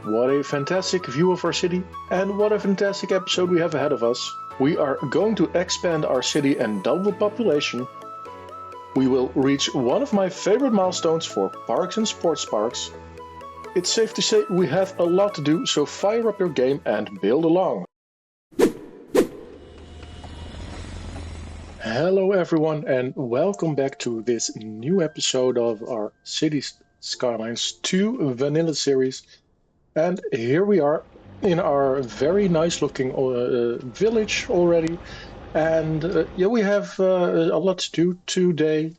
What a fantastic view of our city, and what a fantastic episode we have ahead of us. We are going to expand our city and double the population. We will reach one of my favorite milestones for parks and sports parks. It's safe to say we have a lot to do, so fire up your game and build along. Hello everyone, and welcome back to this new episode of our Cities Skylines 2 Vanilla series. And here we are in our very nice looking village already. And we have a lot to do today.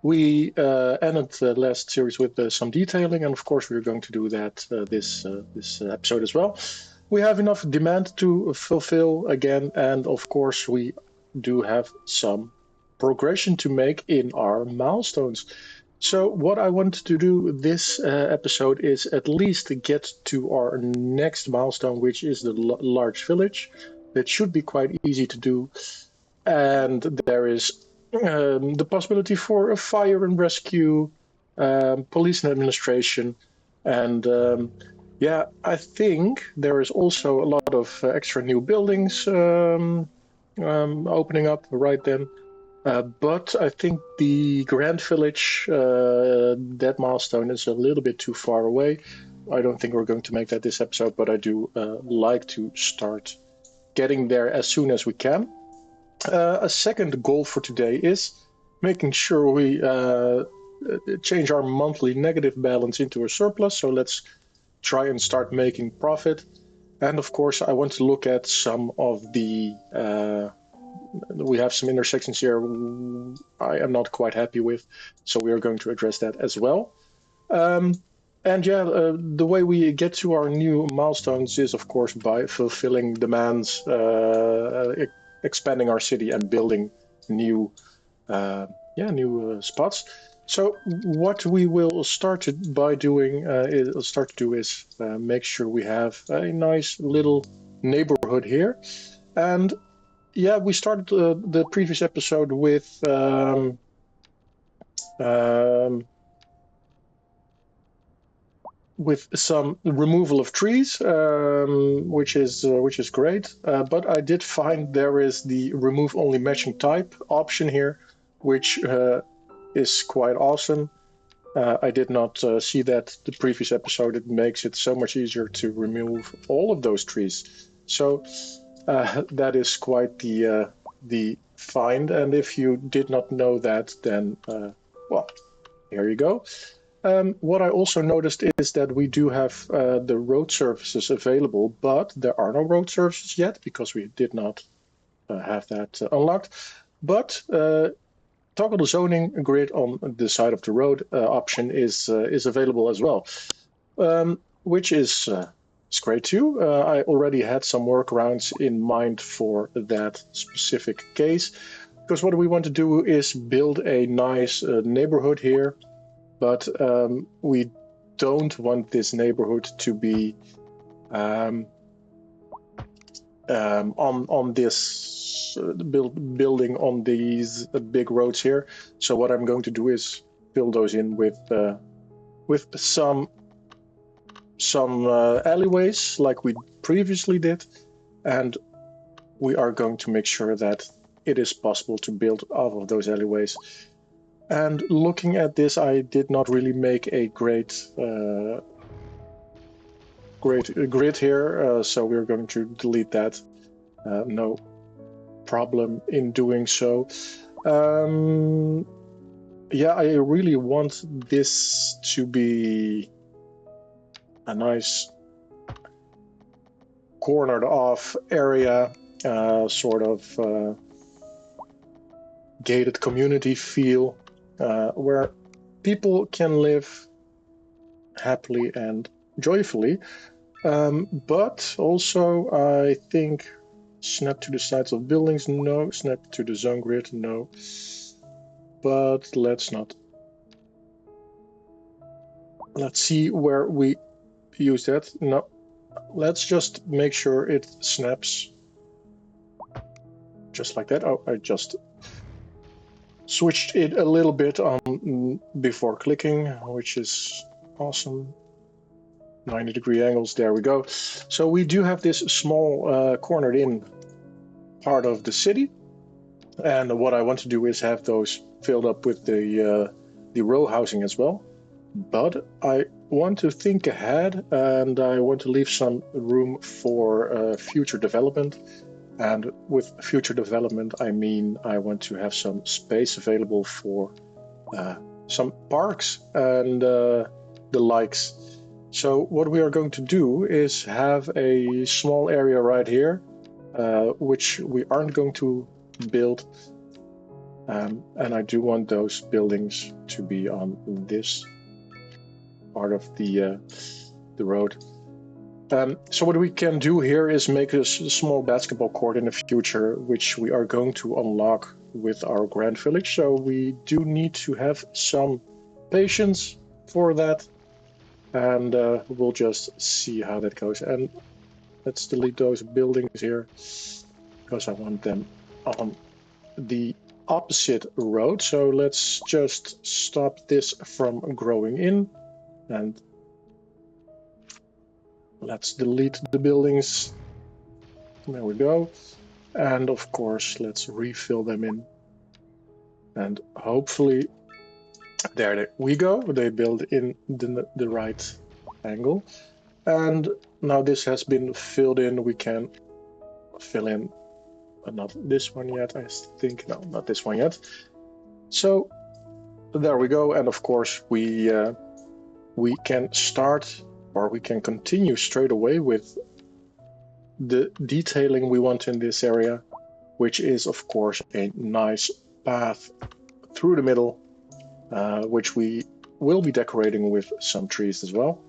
We ended the last series with some detailing, and of course we're going to do that this episode as well. We have enough demand to fulfill again, and of course we do have some progression to make in our milestones. So what I want to do this episode is at least get to our next milestone, which is the large village. That should be quite easy to do. And there is the possibility for a fire and rescue, police and administration. And I think there is also a lot of extra new buildings opening up right then. But I think the Grand Village, that milestone is a little bit too far away. I don't think we're going to make that this episode, but I do like to start getting there as soon as we can. A second goal for today is making sure we change our monthly negative balance into a surplus. So let's try and start making profit. And of course, I want to look at some of the... we have some intersections here I am not quite happy with, so we are going to address that as well. The way we get to our new milestones is, of course, by fulfilling demands, expanding our city, and building new spots. So what we will start to do is make sure we have a nice little neighborhood here. And we started the previous episode with some removal of trees, which is great. But I did find there is the remove only matching type option here, which is quite awesome. I did not see that the previous episode. It makes it so much easier to remove all of those trees. So. That is quite the find, and if you did not know that, then here you go. What I also noticed is that we do have the road services available, but there are no road services yet because we did not have that unlocked. But toggle the zoning grid on the side of the road option is available as well, which is. It's great too. I already had some workarounds in mind for that specific case, because what we want to do is build a nice neighborhood here, but we don't want this neighborhood to be on this building on these big roads here. So what I'm going to do is fill those in with some alleyways like we previously did, and we are going to make sure that it is possible to build off of those alleyways. And looking at this, I did not really make a great grid here, so we're going to delete that. No problem in doing so. I really want this to be a nice cornered off area, sort of gated community feel, where people can live happily and joyfully, but also I think snap to the sides of buildings, no. Snap to the zone grid, no. But let's see where we use that. No, let's just make sure it snaps just like that. Oh, I just switched it a little bit on before clicking, which is awesome. 90-degree angles. There we go. So we do have this small cornered in part of the city, and what I want to do is have those filled up with the row housing as well. But I want to think ahead, and I want to leave some room for future development. And with future development, I mean I want to have some space available for some parks and the likes. So what we are going to do is have a small area right here, which we aren't going to build. And I do want those buildings to be on this part of the road. So what we can do here is make a small basketball court in the future, which we are going to unlock with our Grand Village. So we do need to have some patience for that, and we'll just see how that goes. And let's delete those buildings here, because I want them on the opposite road. So let's just stop this from growing in, and let's delete the buildings. There we go. And of course, let's refill them in. And hopefully, there we go. They build in the right angle. And now this has been filled in. We can fill in not this one yet, I think. No, not this one yet. So there we go. And of course, we can start, or we can continue straight away with the detailing we want in this area, which is of course a nice path through the middle, which we will be decorating with some trees as well.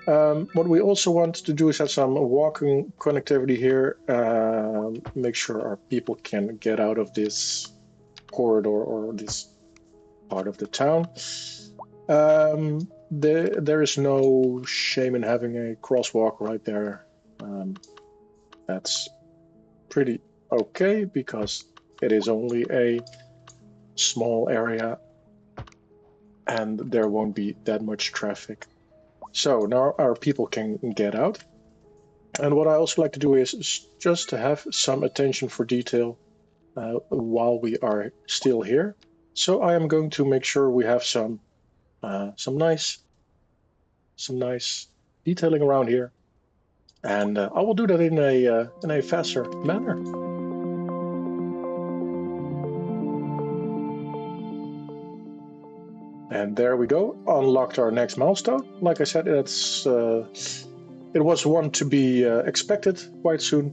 What we also want to do is have some walking connectivity here, make sure our people can get out of this corridor or this part of the town. There is no shame in having a crosswalk right there. That's pretty okay, because it is only a small area and there won't be that much traffic. So now our people can get out. And what I also like to do is just to have some attention for detail while we are still here. So I am going to make sure we have some nice detailing around here, and I will do that in a faster manner. And there we go, unlocked our next milestone. Like I said, it was one to be expected quite soon.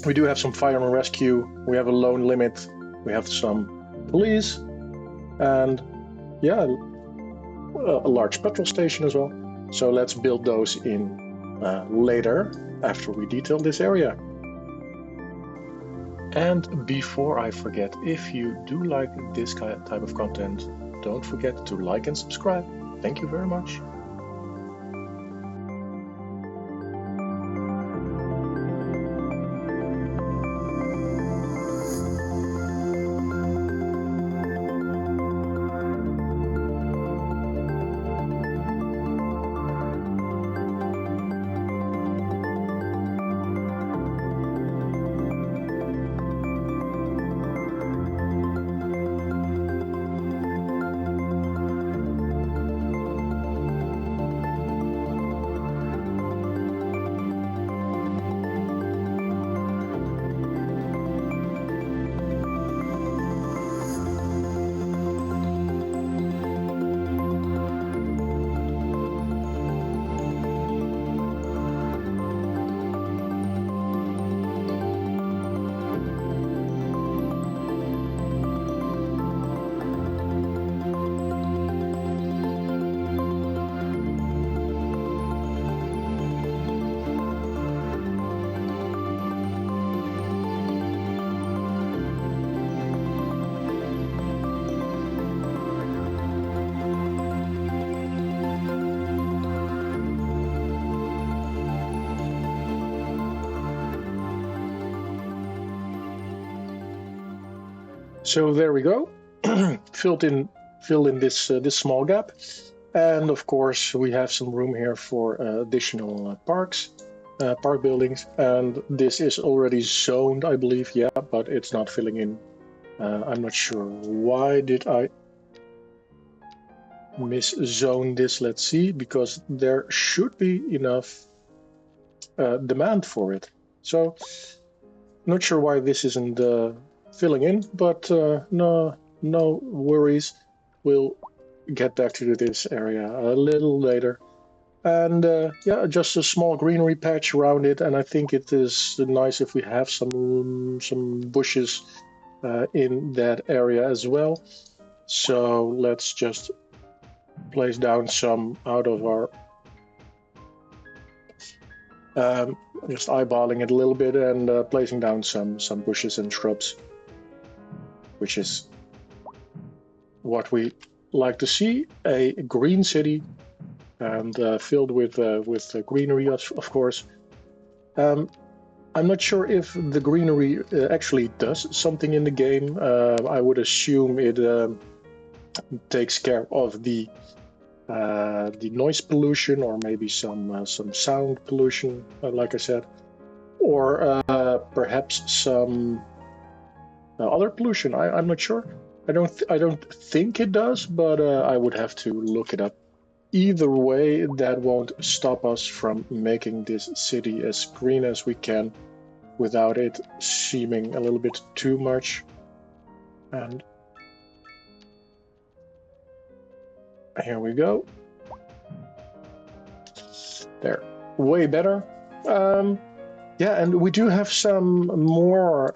We do have some fire and rescue, we have a loan limit, we have some police, and yeah, a large petrol station as well. So let's build those in later, after we detail this area. And before I forget, if you do like this type of content, don't forget to like and subscribe. Thank you very much. So there we go, filled in this small gap. And of course, we have some room here for additional park buildings. And this is already zoned, I believe, yeah, but it's not filling in. I'm not sure. Why did I miszone this? Let's see, because there should be enough demand for it. So, not sure why this isn't filling in, but no worries. We'll get back to this area a little later. And yeah, just a small greenery patch around it, and I think it is nice if we have some bushes in that area as well. So let's just place down some out of our just eyeballing it a little bit and placing down some bushes and shrubs, which is what we like to see, a green city and filled with greenery, of course. I'm not sure if the greenery actually does something in the game. I would assume it takes care of the noise pollution, or maybe some sound pollution, like I said, or perhaps some other pollution. I'm not sure. I don't think it does, but I would have to look it up. Either way, that won't stop us from making this city as green as we can without it seeming a little bit too much. And here we go. There, way better. Yeah, and we do have some more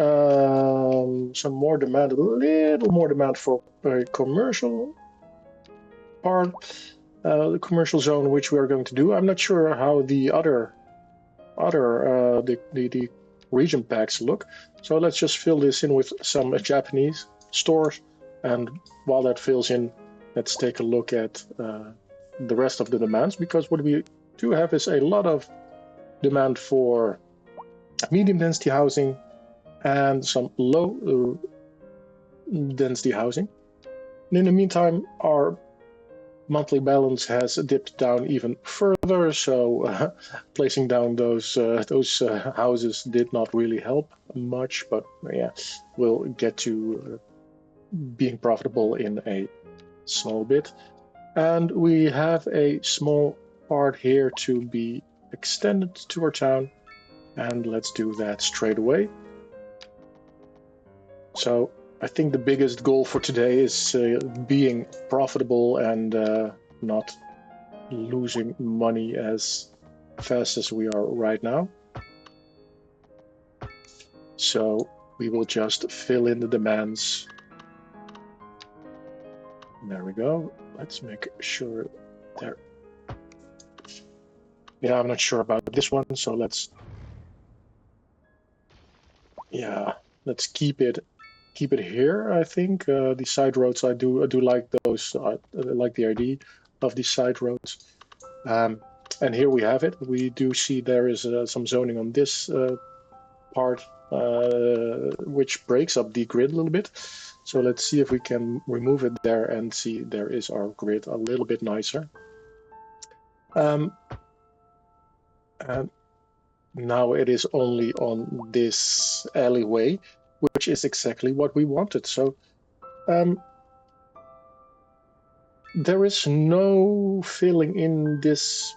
demand, a little more demand for a commercial part, the commercial zone, which we are going to do. I'm not sure how the other the region packs look. So let's just fill this in with some Japanese stores, and while that fills in, let's take a look at the rest of the demands, because what we do have is a lot of demand for medium density housing and some low density housing. And in the meantime, our monthly balance has dipped down even further, so placing down those houses did not really help much, but yeah, we'll get to being profitable in a small bit. And we have a small part here to be extended to our town, and let's do that straight away. So I think the biggest goal for today is being profitable and not losing money as fast as we are right now. So we will just fill in the demands. There we go. Let's make sure there. Yeah, I'm not sure about this one, so let's keep it here. I think the side roads, I do like those. I like the idea of these side roads. And here we have it. We do see there is some zoning on this part, which breaks up the grid a little bit. So let's see if we can remove it there and see there is our grid a little bit nicer. And now it is only on this alleyway, which is exactly what we wanted. So there is no filling in this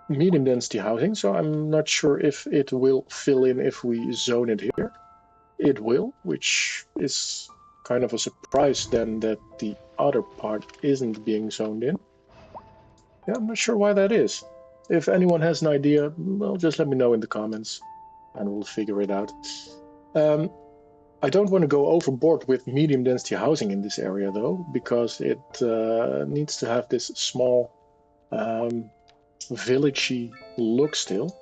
medium density housing, so I'm not sure if it will fill in if we zone it here. It will, which is kind of a surprise then that the other part isn't being zoned in. Yeah, I'm not sure why that is. If anyone has an idea, well, just let me know in the comments and we'll figure it out. I don't want to go overboard with medium density housing in this area though, because it needs to have this small villagey look still.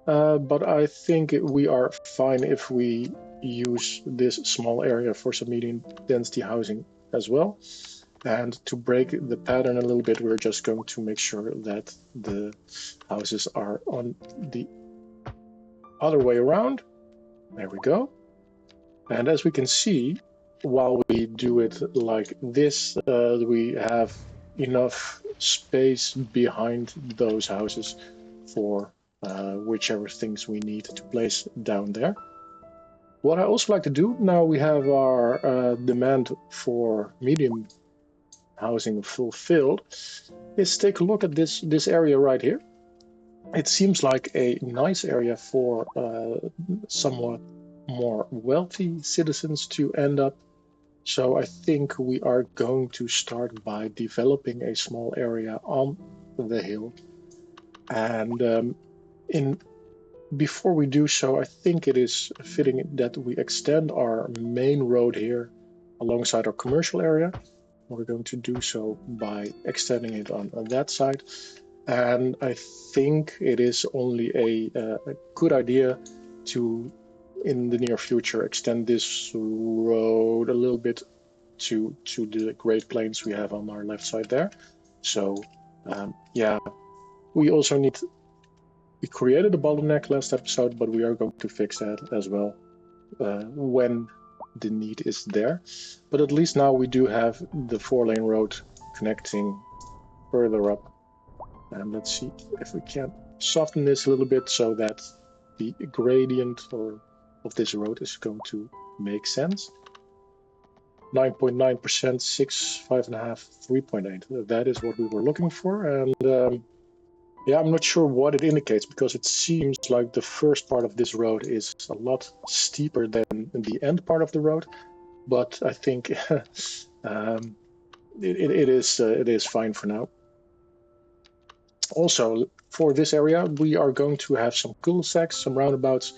But I think we are fine if we use this small area for some medium density housing as well. And to break the pattern a little bit, we're just going to make sure that the houses are on the other way around. There we go. And as we can see, while we do it like this, we have enough space behind those houses for whichever things we need to place down there. What I also like to do, now we have our demand for medium housing fulfilled, is take a look at this area right here. It seems like a nice area for somewhat more wealthy citizens to end up. So I think we are going to start by developing a small area on the hill. And before we do so, I think it is fitting that we extend our main road here alongside our commercial area. We're going to do so by extending it on that side. And I think it is only a good idea to, in the near future, extend this road a little bit to the Great Plains we have on our left side there. So yeah, we also need, we created a bottleneck last episode, but we are going to fix that as well when the need is there. But at least now we do have the 4-lane road connecting further up. And let's see if we can soften this a little bit so that the gradient of this road is going to make sense. 9.9%, 6, 5.5, 3.8. That is what we were looking for. And yeah, I'm not sure what it indicates, because it seems like the first part of this road is a lot steeper than the end part of the road. But I think it is fine for now. Also, for this area, we are going to have some cul-de-sacs, some roundabouts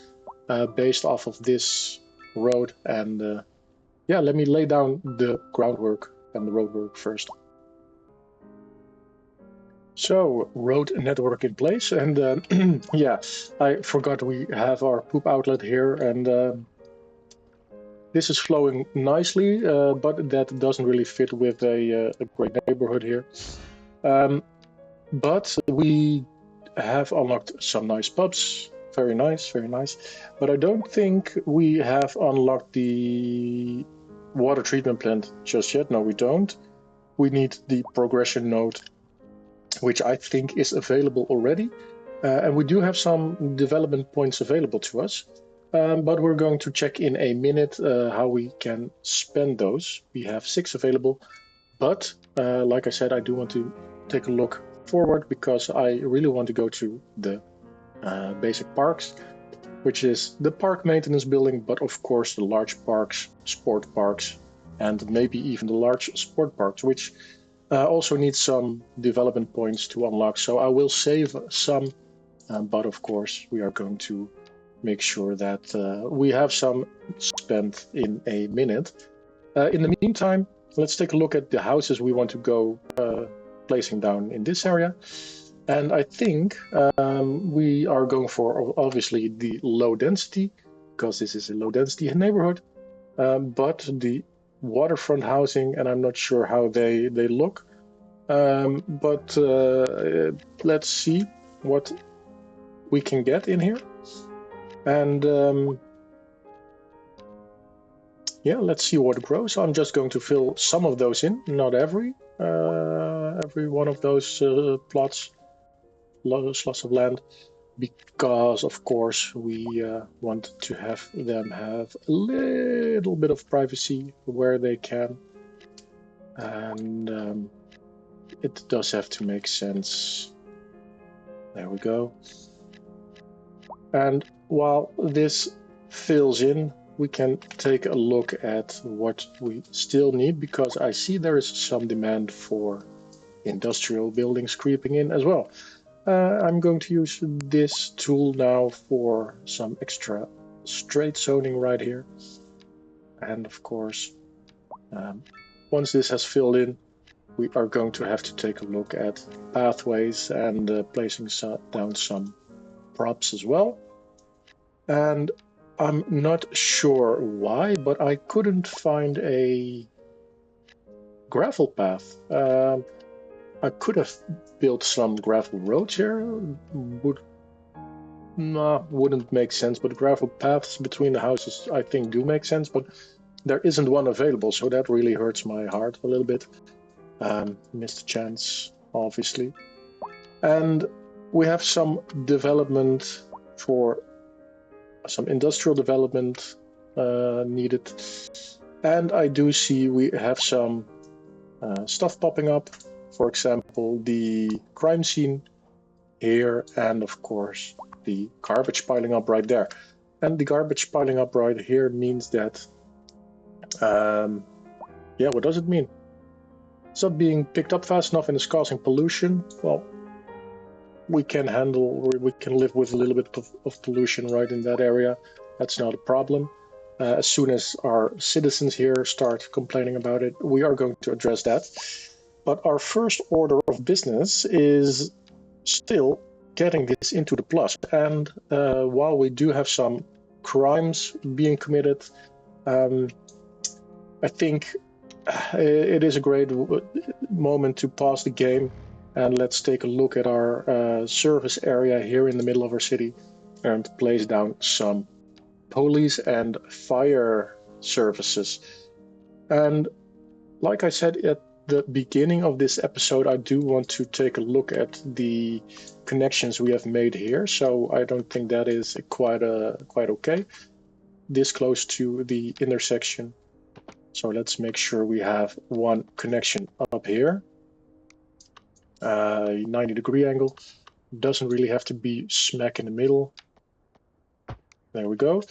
based off of this road. And yeah, let me lay down the groundwork and the roadwork first. So, road network in place. And yeah, I forgot we have our poop outlet here. And this is flowing nicely, but that doesn't really fit with a great neighborhood here. But we have unlocked some nice pubs. Very nice, very nice. But I don't think we have unlocked the water treatment plant just yet. No, we don't. We need the progression node, which I think is available already. And we do have some development points available to us. But we're going to check in a minute how we can spend those. We have 6 available. But like I said, I do want to take a look forward, because I really want to go to the basic parks, which is the park maintenance building, but of course the large parks, sport parks, and maybe even the large sport parks, which also need some development points to unlock. So I will save some, but of course we are going to make sure that we have some spent in a minute. In the meantime, let's take a look at the houses we want to go placing down in this area. And I think we are going for, obviously, the low density, because this is a low density neighborhood, but the waterfront housing, and I'm not sure how they look, but let's see what we can get in here. And yeah, let's see what grows. I'm just going to fill some of those in, not every one of those slots of land, because of course we want to have them have a little bit of privacy where they can, and it does have to make sense. There we go. And while this fills in, we can take a look at what we still need, because I see there is some demand for industrial buildings creeping in as well. I'm going to use this tool now for some extra straight zoning right here. And of course, once this has filled in, we are going to have to take a look at pathways and placing down some props as well. And I'm not sure why, but I couldn't find a gravel path. I could have built some gravel roads here. Wouldn't make sense, but gravel paths between the houses I think do make sense, but there isn't one available, so that really hurts my heart a little bit. Missed a chance. obviously. And we have some development for some industrial development needed. And I do see we have some stuff popping up. For example, the crime scene here, and of course, the garbage piling up right there. And the garbage piling up right here means that, yeah, what does it mean? It's not being picked up fast enough and it's causing pollution. Well, we can live with a little bit of pollution right in that area. That's not a problem. As soon as our citizens here start complaining about it, we are going to address that. But our first order of business is still getting this into the plus. And while we do have some crimes being committed, I think it is a great moment to pause the game and let's take a look at our service area here in the middle of our city and place down some police and fire services. And like I said at the beginning of this episode, I do want to take a look at the connections we have made here. So I don't think that is quite okay. This close to the intersection. So let's make sure we have one connection up here. 90-degree angle. Doesn't really have to be smack in the middle. There we go.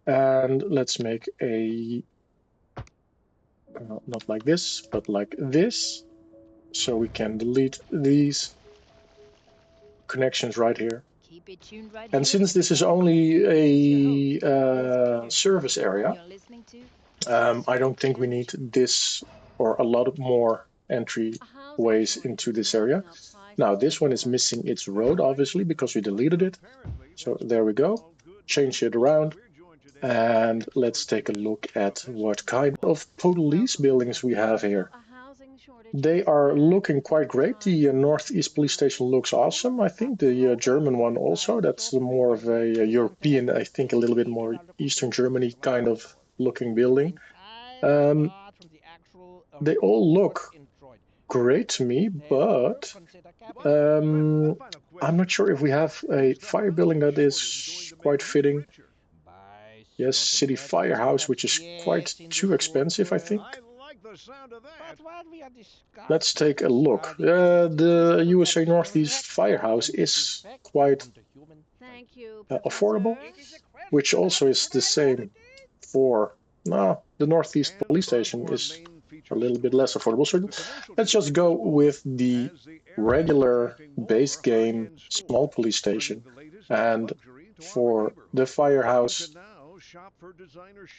And let's make a, not like this, but like this. So we can delete these connections right here. And since this is only a service area, I don't think we need this or a lot more entryways into this area. Now this one is missing its road, obviously, because we deleted it. So there we go. Change it around. And let's take a look at what kind of police buildings we have here. They are looking quite great. The Northeast Police Station looks awesome. I think the German one also. That's more of a European, I think a little bit more Eastern Germany kind of looking building. They all look great to me, but I'm not sure if we have a fire building that is quite fitting. Yes, City Firehouse, which is quite too expensive, I think. Let's take a look. The USA Northeast Firehouse is quite affordable, which also is the same for the Northeast Police Station is a little bit less affordable. So let's just go with the regular base game small police station. And for the firehouse,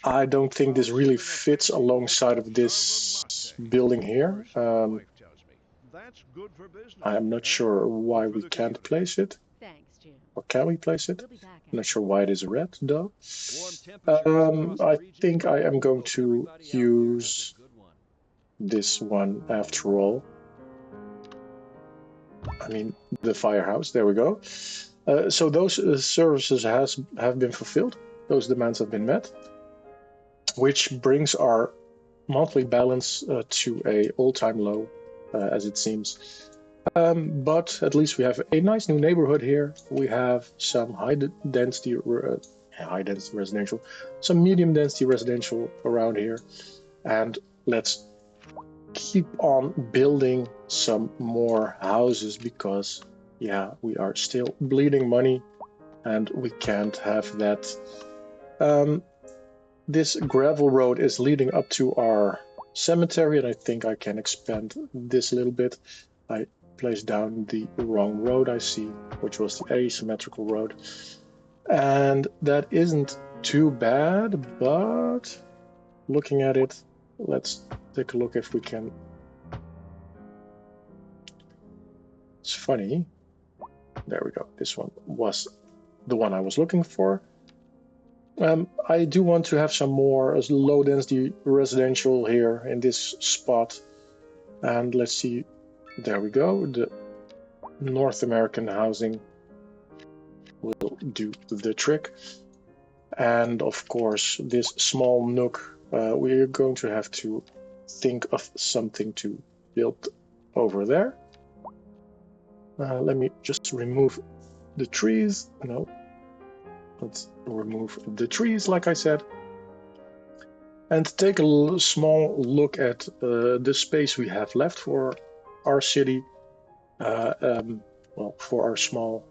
I don't think this really fits alongside of this building here. I'm not sure why we can't place it. Or can we place it? I'm not sure why it is red, though. I think I am going to use this one after all. I mean, the firehouse. There we go. So those services have been fulfilled. Those demands have been met, which brings our monthly balance to a all-time low, as it seems. But at least we have a nice new neighborhood here. We have some high density residential, some medium density residential around here. And let's keep on building some more houses because, yeah, we are still bleeding money and we can't have that. This gravel road is leading up to our cemetery, and I think I can expand this a little bit. I placed down the wrong road, I see, which was the asymmetrical road. And that isn't too bad, but looking at it, let's take a look if we can. It's funny. There we go. This one was the one I was looking for. I do want to have some more low density residential here in this spot. And let's see. There we go. The North American housing will do the trick. And of course, this small nook, we're going to have to think of something to build over there. Let me just remove the trees. No, let's remove the trees, like I said, and take a small look at the space we have left for our city. Well, for our small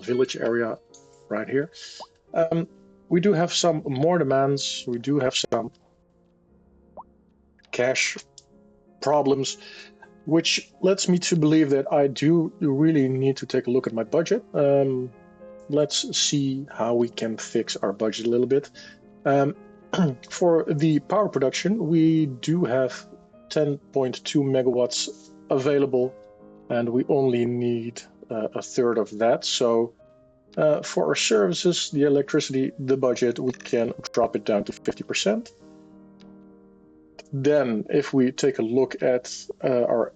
village area right here. We do have some more demands. We do have some cash problems, which leads me to believe that I do really need to take a look at my budget. Let's see how we can fix our budget a little bit. For the power production, we do have 10.2 megawatts available, and we only need a third of that. So for our services, the electricity, the budget, we can drop it down to 50%. Then if we take a look at our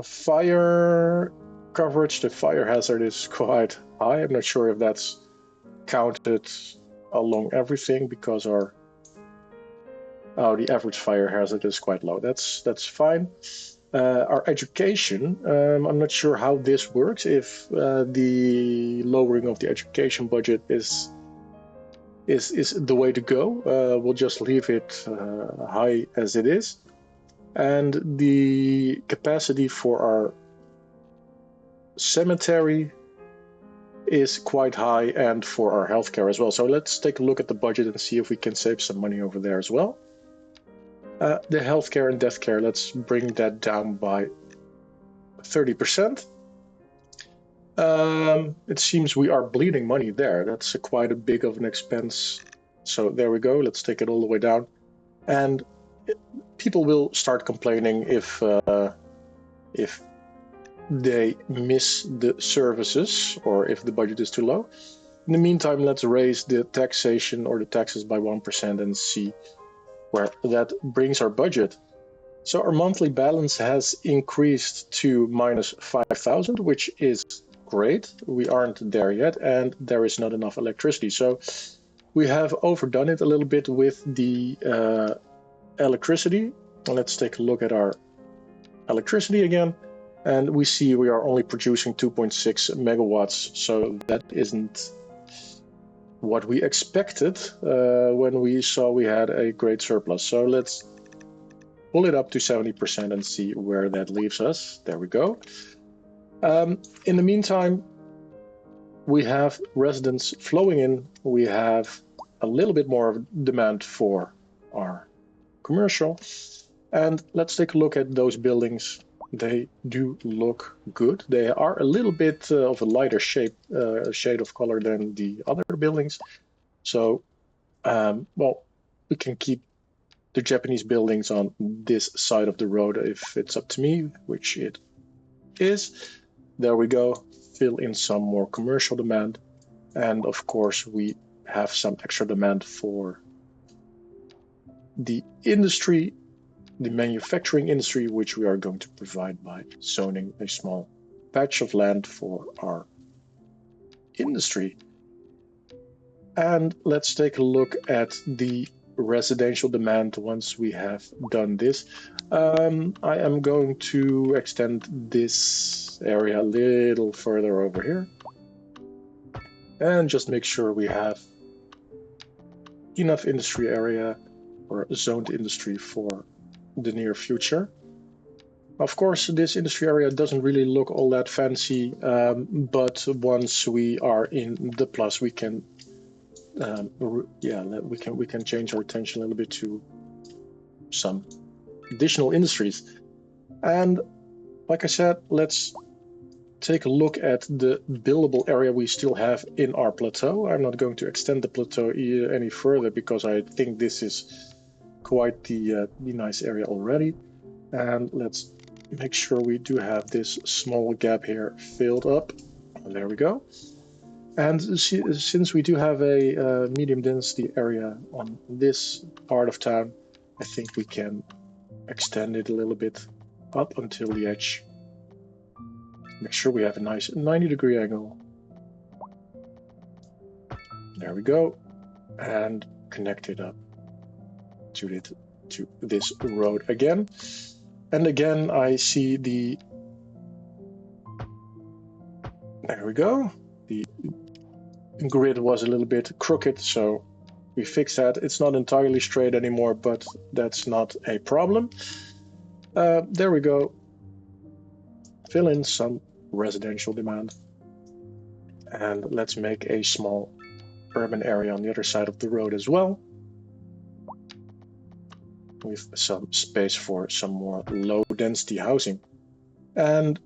fire coverage, the fire hazard is quite high. I'm not sure if that's counted along everything because the average fire hazard is quite low. That's fine. Our education, I'm not sure how this works, if the lowering of the education budget is the way to go. We'll just leave it high as it is. And the capacity for our cemetery is quite high, and for our healthcare as well. So let's take a look at the budget and see if we can save some money over there as well. The healthcare and death care, let's bring that down by 30%. It seems we are bleeding money there. That's quite a big of an expense. So there we go. Let's take it all the way down. And people will start complaining if they miss the services or if the budget is too low. In the meantime, let's raise the taxation or the taxes by 1% and see where that brings our budget. So our monthly balance has increased to minus 5,000, which is great. We aren't there yet, and there is not enough electricity. So we have overdone it a little bit with the electricity. Let's take a look at our electricity again, and we see we are only producing 2.6 megawatts. So that isn't what we expected when we saw we had a great surplus. So let's pull it up to 70% and see where that leaves us. There we go. In the meantime, we have residents flowing in. We have a little bit more of demand for our commercial. And let's take a look at those buildings. They do look good. They are a little bit of a lighter shade of color than the other buildings. So, well, we can keep the Japanese buildings on this side of the road if it's up to me, which it is. There we go. Fill in some more commercial demand. And of course, we have some extra demand for the industry, the manufacturing industry, which we are going to provide by zoning a small patch of land for our industry. And let's take a look at the residential demand once we have done this. I am going to extend this area a little further over here and just make sure we have enough industry area or zoned industry for the near future. Of course, this industry area doesn't really look all that fancy, but once we are in the plus, we can we can change our attention a little bit to some additional industries. And like I said, let's take a look at the buildable area we still have in our plateau. I'm not going to extend the plateau any further because I think this is quite the nice area already. And let's make sure we do have this small gap here filled up. There we go. And since we do have a medium density area on this part of town, I think we can extend it a little bit up until the edge. Make sure we have a nice 90-degree angle. There we go. And connect it up to this road again. And again, I see the There we go. The grid was a little bit crooked, so we fixed that. It's not entirely straight anymore, but that's not a problem. There we go. Fill in some residential demand. And let's make a small urban area on the other side of the road as well, with some space for some more low density housing. And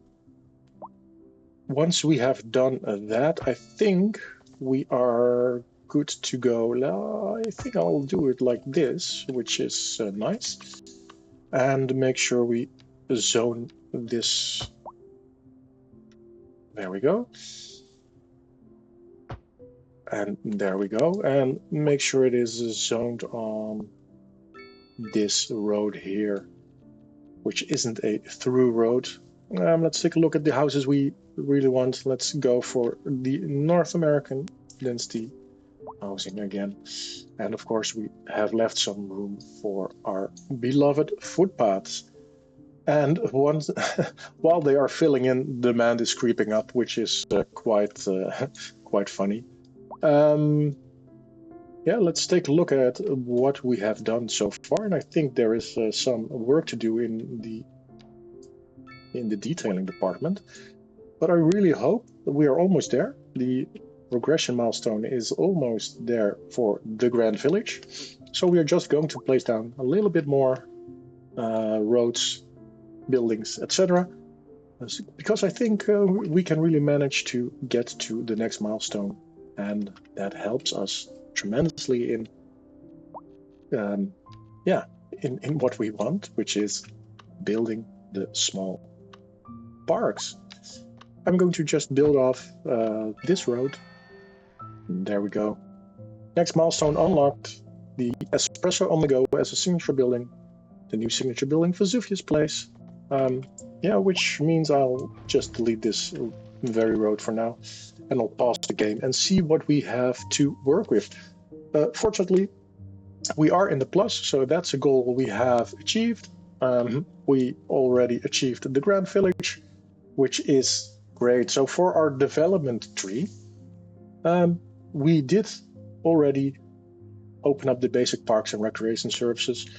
once we have done that, I think we are good to go. I think I'll do it like this, which is nice. And make sure we zone this. There we go. And there we go. And make sure it is zoned on this road here, which isn't a through road. Let's take a look at the houses we really want. Let's go for the North American density housing again. And of course, we have left some room for our beloved footpaths. And once, while they are filling in, demand is creeping up, which is quite funny. Yeah, let's take a look at what we have done so far, and I think there is some work to do in the detailing department. But I really hope that we are almost there. The progression milestone is almost there for the Grand Village, so we are just going to place down a little bit more roads, buildings, etc. Because I think we can really manage to get to the next milestone, and that helps us tremendously in what we want, which is building the small parks. I'm going to just build off this road. There we go. Next milestone unlocked. The Espresso on the Go as a signature building. The new signature building, Vesuvius Place. Which means I'll just delete this very road for now, and I'll pause the game and see what we have to work with. Fortunately, we are in the plus, so that's a goal we have achieved. We already achieved the Grand Village, which is great. So for our development tree, we did already open up the basic parks and recreation services,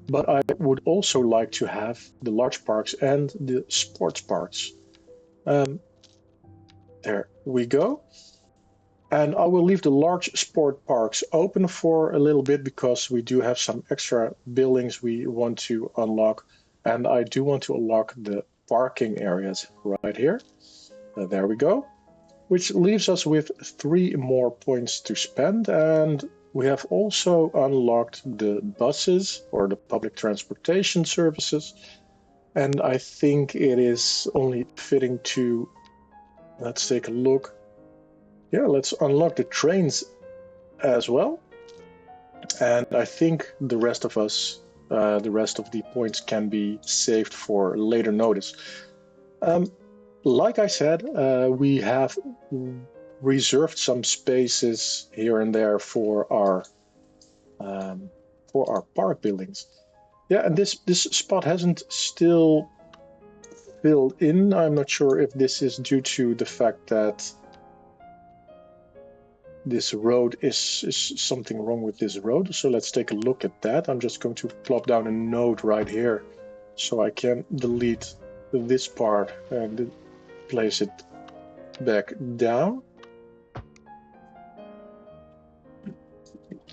but I would also like to have the large parks and the sports parks. There we go. And I will leave the large sport parks open for a little bit because we do have some extra buildings we want to unlock. And I do want to unlock the parking areas right here. There we go. Which leaves us with 3 more points to spend. And we have also unlocked the buses or the public transportation services. And I think it is only fitting to, let's take a look. Yeah, let's unlock the trains as well. And I think the rest of the points can be saved for later notice. Like I said, we have reserved some spaces here and there for our park buildings. Yeah, and this spot hasn't still filled in. I'm not sure if this is due to the fact that this road is something wrong with this road. So let's take a look at that. I'm just going to plop down a note right here so I can delete this part and place it back down.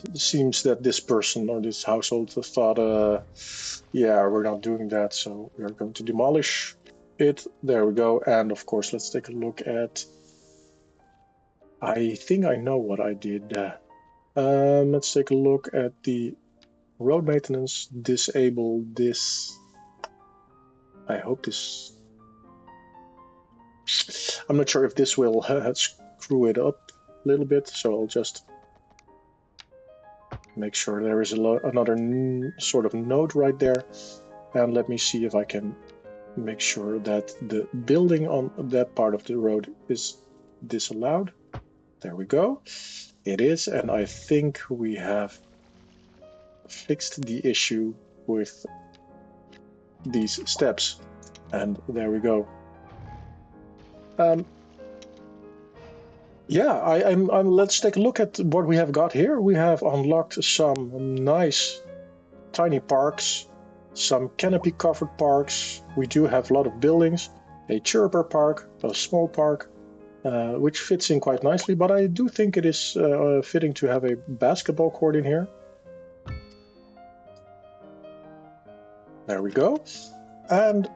It seems that this person or this household thought, we're not doing that, so we're going to demolish it. There we go. And of course, let's take a look at, I think I know what I did. Let's take a look at the road maintenance. Disable this. I hope this... I'm not sure if this will screw it up a little bit, so I'll just make sure there is another sort of note right there. And let me see if I can make sure that the building on that part of the road is disallowed. There we go. It is, and I think we have fixed the issue with these steps. And there we go. Yeah, let's take a look at what we have got here. We have unlocked some nice tiny parks, some canopy covered parks. We do have a lot of buildings, a chirper park, a small park, which fits in quite nicely. But I do think it is fitting to have a basketball court in here. There we go. And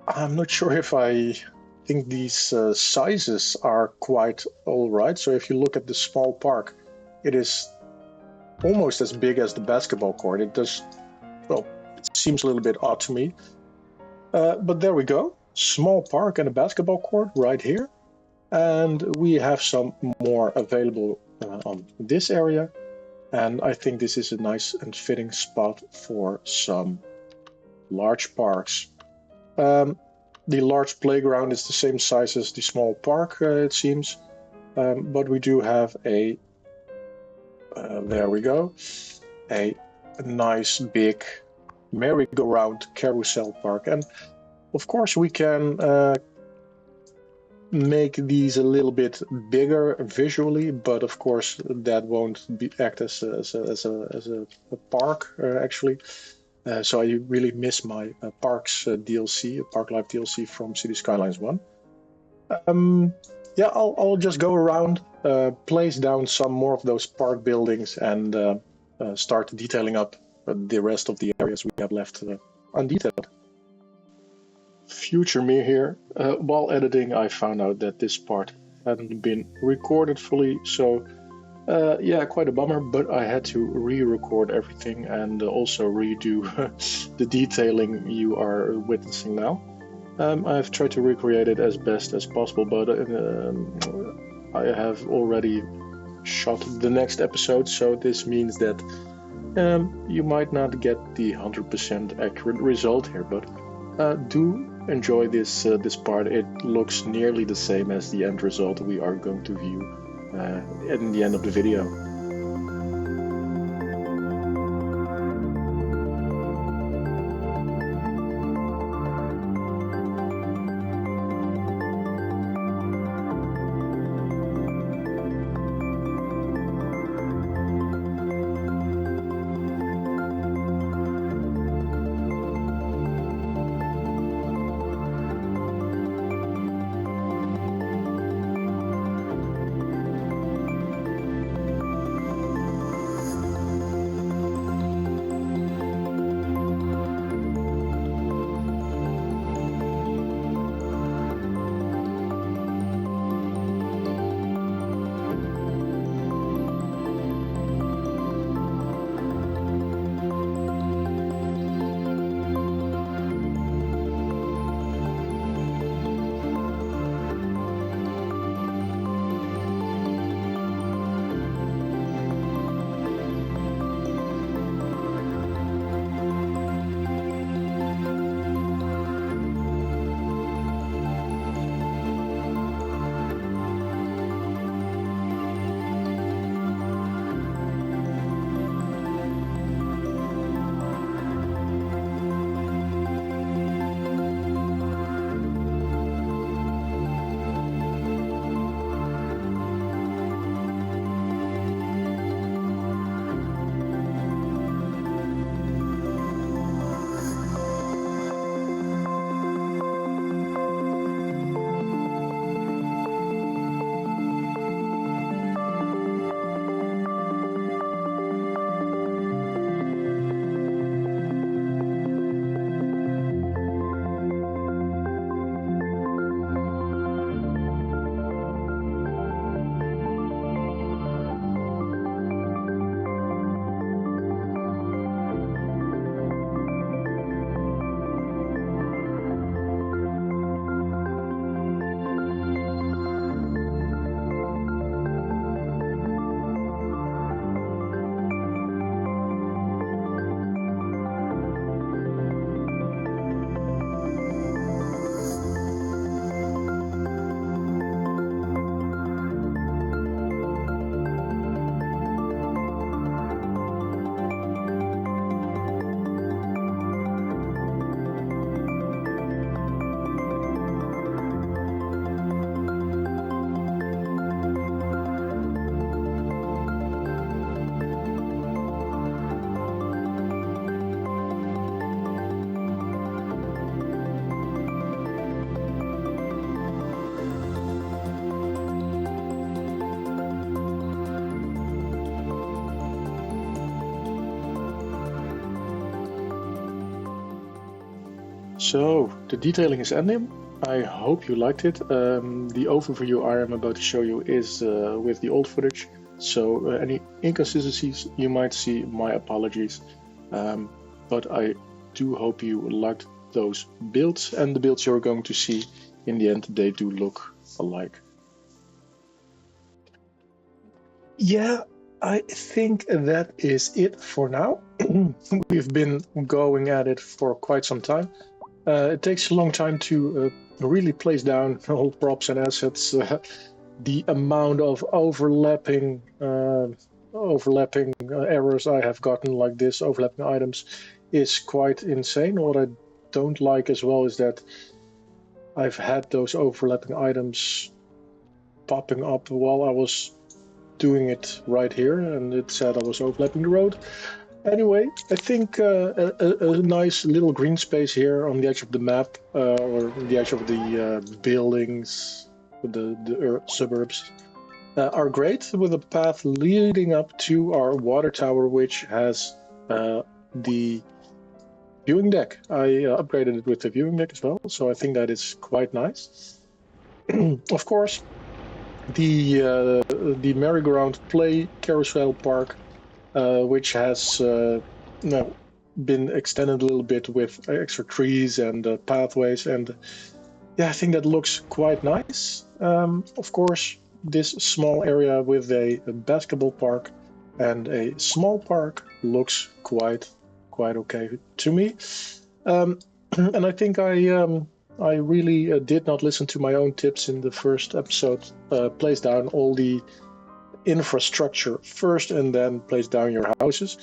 I'm not sure if I think these sizes are quite all right. So if you look at the small park, it is almost as big as the basketball court. It does, well, it seems a little bit odd to me. But there we go. Small park and a basketball court right here. And we have some more available on this area. And I think this is a nice and fitting spot for some large parks. The large playground is the same size as the small park, it seems. But we do have a, there we go, a nice big merry-go-round carousel park. And of course we can make these a little bit bigger visually, but of course that won't act as a park actually. So I really miss my Parks DLC, Park Life DLC from Cities Skylines 1. Yeah, I'll just go around, place down some more of those park buildings, and start detailing up the rest of the areas we have left undetailed. Future me here. While editing, I found out that this part hadn't been recorded fully, so yeah, quite a bummer, but I had to re-record everything and also redo the detailing you are witnessing now. I've tried to recreate it as best as possible, but I have already shot the next episode, so this means that you might not get the 100% accurate result here, but do enjoy this part. It looks nearly the same as the end result we are going to view in the end of the video. So the detailing is ending. I hope you liked it. The overview I am about to show you is with the old footage. So any inconsistencies you might see, my apologies. But I do hope you liked those builds, and the builds you're going to see in the end, they do look alike. Yeah, I think that is it for now. We've been going at it for quite some time. It takes a long time to really place down all props and assets. The amount of overlapping errors I have gotten like this, overlapping items, is quite insane. What I don't like as well is that I've had those overlapping items popping up while I was doing it right here, and it said I was overlapping the road. Anyway, I think a nice little green space here on the edge of the map, or the edge of the buildings, the suburbs, are great, with a path leading up to our water tower, which has the viewing deck. I upgraded it with the viewing deck as well, so I think that is quite nice. Of course, the merry-go-round play carousel park, which has been extended a little bit with extra trees and pathways, and yeah, I think that looks quite nice. Of course, this small area with a basketball park and a small park looks quite okay to me. And I think I really did not listen to my own tips in the first episode. Place down all the infrastructure first and then place down your houses.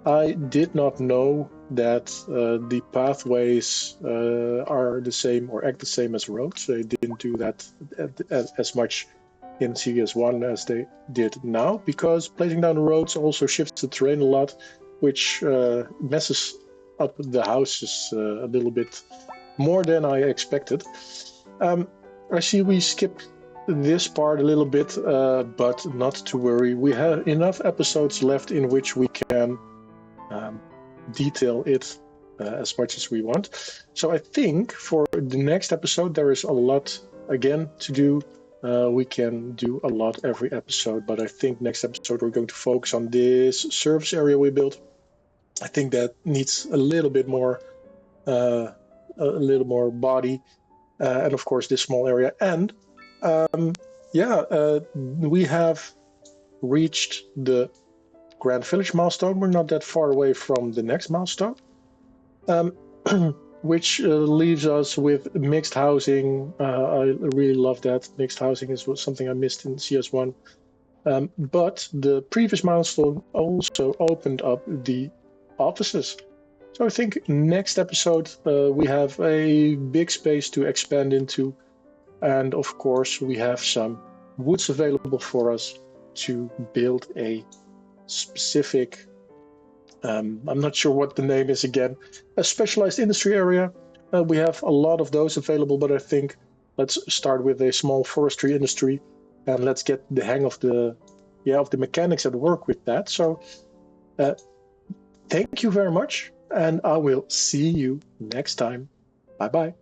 I did not know that the pathways are the same or act the same as roads. They didn't do that as much in CS1 as they did now, because placing down the roads also shifts the terrain a lot, which messes up the houses a little bit more than I expected. I see we skipped this part a little bit, but not to worry. We have enough episodes left in which we can detail it as much as we want. So I think for the next episode there is a lot again to do. We can do a lot every episode, but I think next episode we're going to focus on this service area we built. I think that needs a little bit more body, and of course this small area. And we have reached the Grand Village milestone. We're not that far away from the next milestone, which leaves us with mixed housing. I really love that. Mixed housing is something I missed in CS1. But the previous milestone also opened up the offices. So I think next episode we have a big space to expand into, and of course we have some woods available for us to build a specific, I'm not sure what the name is again, a specialized industry area. We have a lot of those available, but I think let's start with a small forestry industry and let's get the hang of the mechanics at work with that. So thank you very much, and I will see you next time. Bye bye.